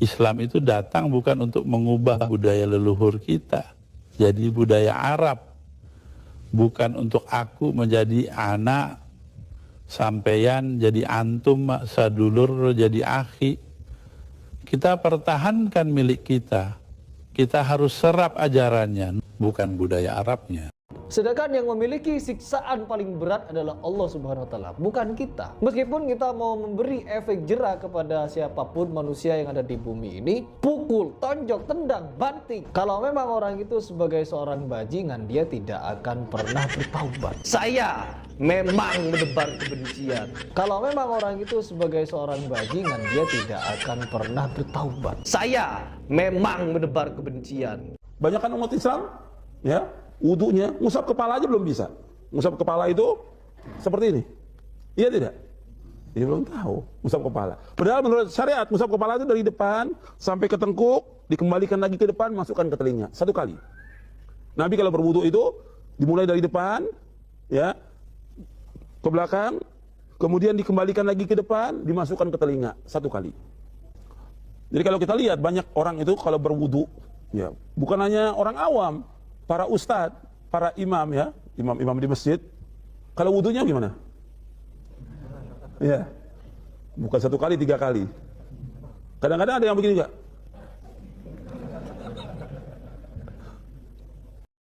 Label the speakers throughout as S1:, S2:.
S1: Islam itu datang bukan untuk mengubah budaya leluhur kita jadi budaya Arab, bukan untuk aku menjadi anak, sampeyan jadi antum, sadulur jadi akhi. Kita pertahankan milik kita. Kita harus serap ajarannya, bukan budaya Arabnya.
S2: Sedangkan yang memiliki siksaan paling berat adalah Allah Subhanahu wa Ta'ala, bukan kita. Meskipun kita mau memberi efek jera kepada siapapun manusia yang ada di bumi ini, pukul, tonjok, tendang, banting. Kalau memang orang itu sebagai seorang bajingan, dia tidak akan pernah bertaubat. Saya memang menebar kebencian. Kalau memang orang itu sebagai seorang bajingan, dia tidak akan pernah bertaubat. Saya memang menebar kebencian.
S3: Banyakan umat Islam, ya, wudunya, ngusap kepala aja belum bisa. Ngusap kepala itu seperti ini. Iya tidak? Dia belum tahu ngusap kepala. Padahal menurut syariat, ngusap kepala itu dari depan sampai ke tengkuk, dikembalikan lagi ke depan, masukkan ke telinga. 1 kali. Nabi kalau berwudu itu, dimulai dari depan, ya, ke belakang, kemudian dikembalikan lagi ke depan, dimasukkan ke telinga. 1 kali. Jadi kalau kita lihat, banyak orang itu kalau berwudu, ya, bukan hanya orang awam, para ustadz, para imam, ya, imam-imam di masjid, kalau wudunya gimana? Ya, bukan 1 kali, 3 kali. Kadang-kadang ada yang begini juga.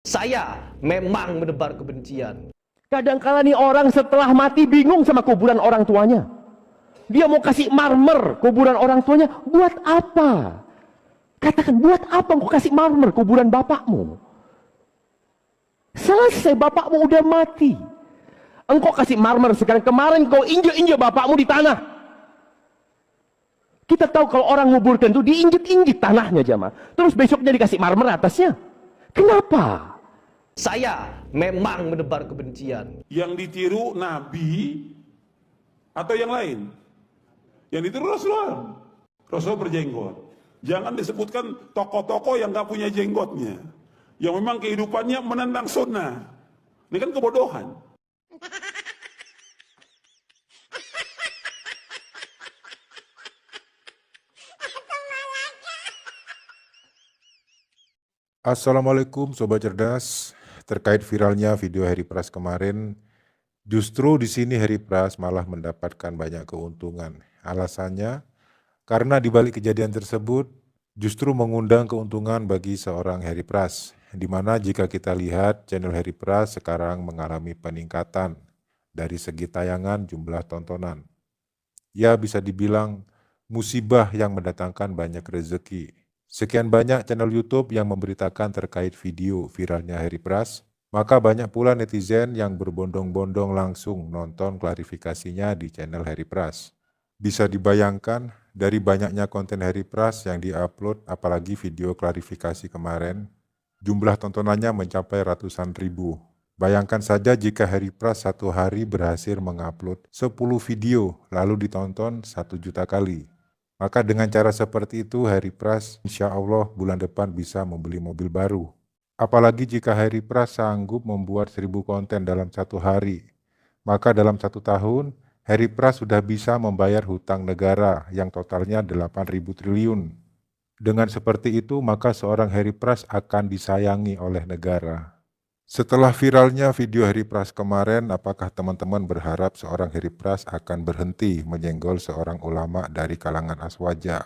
S2: Saya memang menebar kebencian.
S4: Kadang-kala nih orang setelah mati bingung sama kuburan orang tuanya. Dia mau kasih marmer kuburan orang tuanya, buat apa? Katakan, buat apa engkau kasih marmer kuburan bapakmu? Selesai, bapakmu udah mati. Engkau kasih marmer sekarang, kemarin kau injek-injek bapakmu di tanah. Kita tahu kalau orang nguburkan itu diinjek-injek tanahnya jamaah. Terus besoknya dikasih marmer atasnya. Kenapa?
S2: Saya memang menebar kebencian.
S3: Yang ditiru Nabi atau yang lain? Yang ditiru Rasulullah. Rasul berjenggot. Jangan disebutkan tokoh-tokoh yang gak punya jenggotnya, yang memang kehidupannya menentang sunnah. Ini kan kebodohan.
S5: Assalamualaikum Sobat Cerdas. Terkait viralnya video Heri Pras kemarin, justru di sini Heri Pras malah mendapatkan banyak keuntungan. Alasannya, karena di balik kejadian tersebut justru mengundang keuntungan bagi seorang Heri Pras, di mana jika kita lihat channel Heri Pras sekarang mengalami peningkatan dari segi tayangan jumlah tontonan. Ya, bisa dibilang musibah yang mendatangkan banyak rezeki. Sekian banyak channel YouTube yang memberitakan terkait video viralnya Heri Pras, maka banyak pula netizen yang berbondong-bondong langsung nonton klarifikasinya di channel Heri Pras. Bisa dibayangkan dari banyaknya konten Heri Pras yang diupload, apalagi video klarifikasi kemarin, jumlah tontonannya mencapai ratusan ribu. Bayangkan saja jika Heri Pras 1 hari berhasil mengupload 10 video lalu ditonton 1 juta kali. Maka dengan cara seperti itu Heri Pras insya Allah bulan depan bisa membeli mobil baru. Apalagi jika Heri Pras sanggup membuat 1000 konten dalam 1 hari. Maka dalam 1 tahun Heri Pras sudah bisa membayar hutang negara yang totalnya 8.000 triliun. Dengan seperti itu maka seorang Heri Pras akan disayangi oleh negara. Setelah viralnya video Heri Pras kemarin, apakah teman-teman berharap seorang Heri Pras akan berhenti menyenggol seorang ulama dari kalangan Aswaja?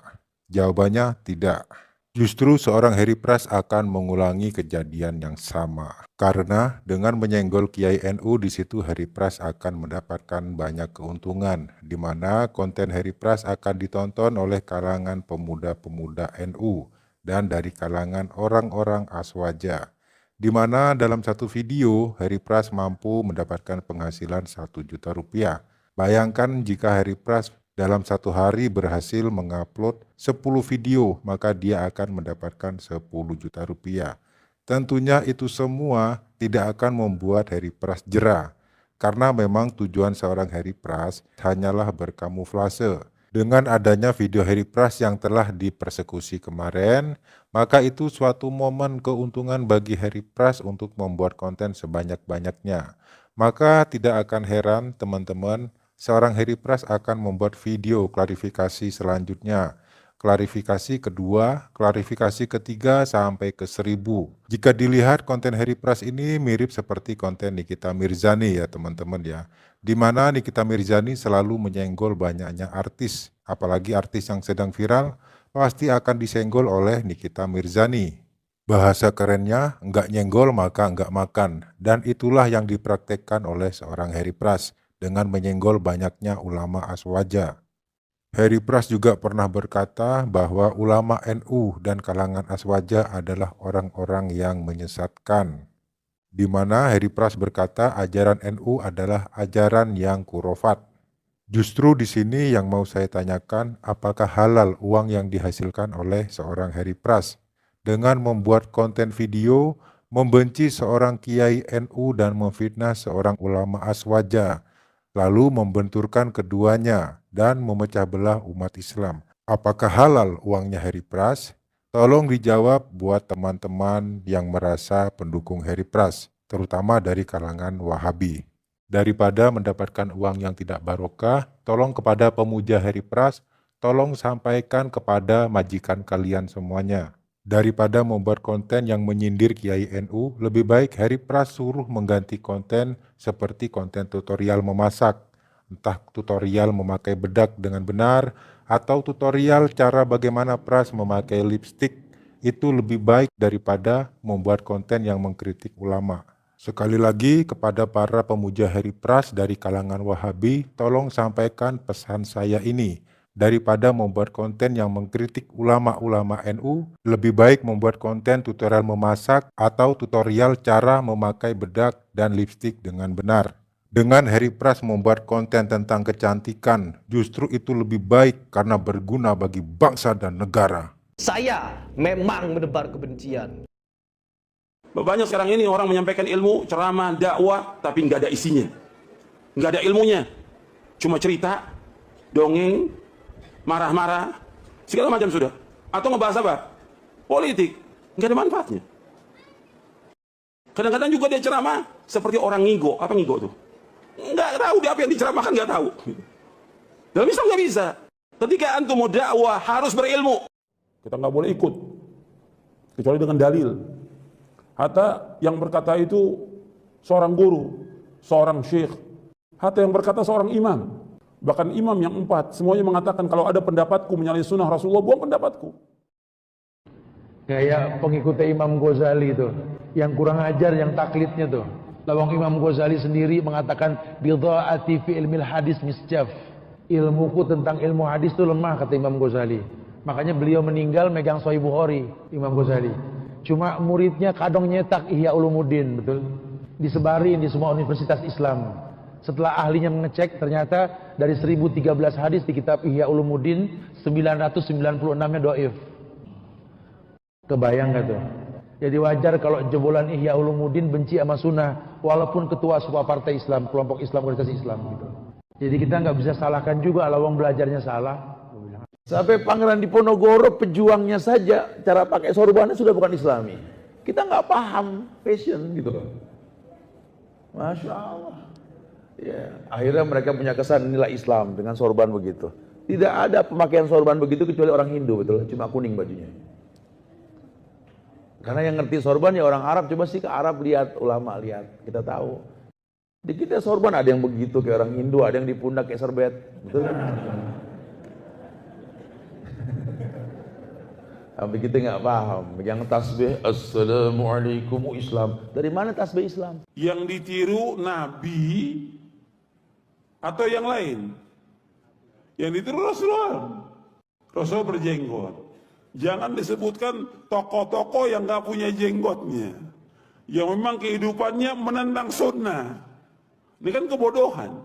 S5: Jawabannya tidak. Justru seorang Heri Pras akan mengulangi kejadian yang sama. Karena dengan menyenggol Kiai NU di situ Heri Pras akan mendapatkan banyak keuntungan, di mana konten Heri Pras akan ditonton oleh kalangan pemuda-pemuda NU dan dari kalangan orang-orang Aswaja. Di mana dalam satu video Heri Pras mampu mendapatkan penghasilan 1 juta rupiah. Bayangkan jika Heri Pras dalam 1 hari berhasil mengupload 10 video, maka dia akan mendapatkan 10 juta rupiah. Tentunya itu semua tidak akan membuat Heri Pras jera, karena memang tujuan seorang Heri Pras hanyalah berkamuflase. Dengan adanya video Heri Pras yang telah dipersekusi kemarin, maka itu suatu momen keuntungan bagi Heri Pras untuk membuat konten sebanyak-banyaknya. Maka tidak akan heran teman-teman, seorang Heri Pras akan membuat video klarifikasi selanjutnya klarifikasi kedua, klarifikasi ketiga sampai ke 1000. Jika dilihat konten Heri Pras ini mirip seperti konten Nikita Mirzani ya teman-teman ya. Di mana Nikita Mirzani selalu menyenggol banyaknya artis, apalagi artis yang sedang viral pasti akan disenggol oleh Nikita Mirzani. Bahasa kerennya, enggak nyenggol maka enggak makan, dan itulah yang dipraktekkan oleh seorang Heri Pras dengan menyenggol banyaknya ulama aswaja. Heri Pras juga pernah berkata bahwa ulama NU dan kalangan aswaja adalah orang-orang yang menyesatkan. Di mana Heri Pras berkata ajaran NU adalah ajaran yang kurofat. Justru di sini yang mau saya tanyakan, apakah halal uang yang dihasilkan oleh seorang Heri Pras dengan membuat konten video membenci seorang kiai NU dan memfitnah seorang ulama aswaja, lalu membenturkan keduanya dan memecah belah umat Islam. Apakah halal uangnya Heri Pras? Tolong dijawab buat teman-teman yang merasa pendukung Heri Pras, terutama dari kalangan Wahabi. Daripada mendapatkan uang yang tidak barokah, tolong kepada pemuja Heri Pras, tolong sampaikan kepada majikan kalian semuanya. Daripada membuat konten yang menyindir Kiai NU, lebih baik Heri Pras suruh mengganti konten seperti konten tutorial memasak. Entah tutorial memakai bedak dengan benar, atau tutorial cara bagaimana Pras memakai lipstik. Itu lebih baik daripada membuat konten yang mengkritik ulama. Sekali lagi kepada para pemuja Heri Pras dari kalangan Wahabi, tolong sampaikan pesan saya ini. Daripada membuat konten yang mengkritik ulama-ulama NU, lebih baik membuat konten tutorial memasak atau tutorial cara memakai bedak dan lipstik dengan benar. Dengan Heri Pras membuat konten tentang kecantikan, justru itu lebih baik karena berguna bagi bangsa dan negara.
S2: Saya memang menebar kebencian.
S3: Banyak sekarang ini orang menyampaikan ilmu, ceramah, dakwah, tapi nggak ada isinya. Nggak ada ilmunya. Cuma cerita, dongeng, marah-marah, segala macam sudah. Atau ngebahas apa? Politik. Nggak ada manfaatnya. Kadang-kadang juga dia ceramah seperti orang ngigo. Apa ngigo tuh? Nggak tahu dia apa yang diceramahkan, nggak tahu. Dalam Islam nggak bisa. Ketika antum mau dakwah harus berilmu. Kita nggak boleh ikut kecuali dengan dalil. Hatta yang berkata itu seorang guru, seorang syekh. Hatta yang berkata seorang imam. Bahkan imam yang 4, semuanya mengatakan kalau ada pendapatku menyalahi sunnah Rasulullah, buang pendapatku.
S6: Kayak pengikutnya Imam Ghazali itu, yang kurang ajar, yang taklidnya tuh. Lawang Imam Ghazali sendiri mengatakan, bidha'ati fi ilmil hadis misjaf. Ilmuku tentang ilmu hadis itu lemah, kata Imam Ghazali. Makanya beliau meninggal megang Sahih Bukhari, Imam Ghazali. Cuma muridnya kadang nyetak Ihya Ulumuddin, betul? Disebarin di semua universitas Islam. Setelah ahlinya mengecek, ternyata dari 1013 hadis di kitab Ihya Ulumuddin, 996-nya dhaif. Kebayang gak tuh? Jadi wajar kalau jebolan Ihya Ulumuddin benci sama sunnah, walaupun ketua sebuah partai Islam, kelompok Islam, organisasi Islam gitu. Jadi kita nggak bisa salahkan juga kalau belajarnya salah. Sampai Pangeran Diponegoro pejuangnya saja, cara pakai sorbannya sudah bukan Islami. Kita nggak paham fashion gitu loh. Masya Allah. Ya, akhirnya mereka punya kesan inilah Islam dengan sorban begitu. Tidak ada pemakaian sorban begitu kecuali orang Hindu, betul? Cuma kuning bajunya. Karena yang ngerti sorban ya orang Arab. Coba sih ke Arab lihat, ulama lihat, kita tahu. Di kita sorban ada yang begitu kayak orang Hindu, ada yang di pundak kayak serbet, betul kan? Tapi kita nggak paham. Yang tasbih Assalamualaikum Islam. Dari mana tasbih Islam?
S3: Yang ditiru Nabi atau yang lain? Yang ditiru Rasulullah. Rasul berjenggot. Jangan disebutkan tokoh-tokoh yang nggak punya jenggotnya, yang memang kehidupannya menentang sunnah. Ini kan kebodohan.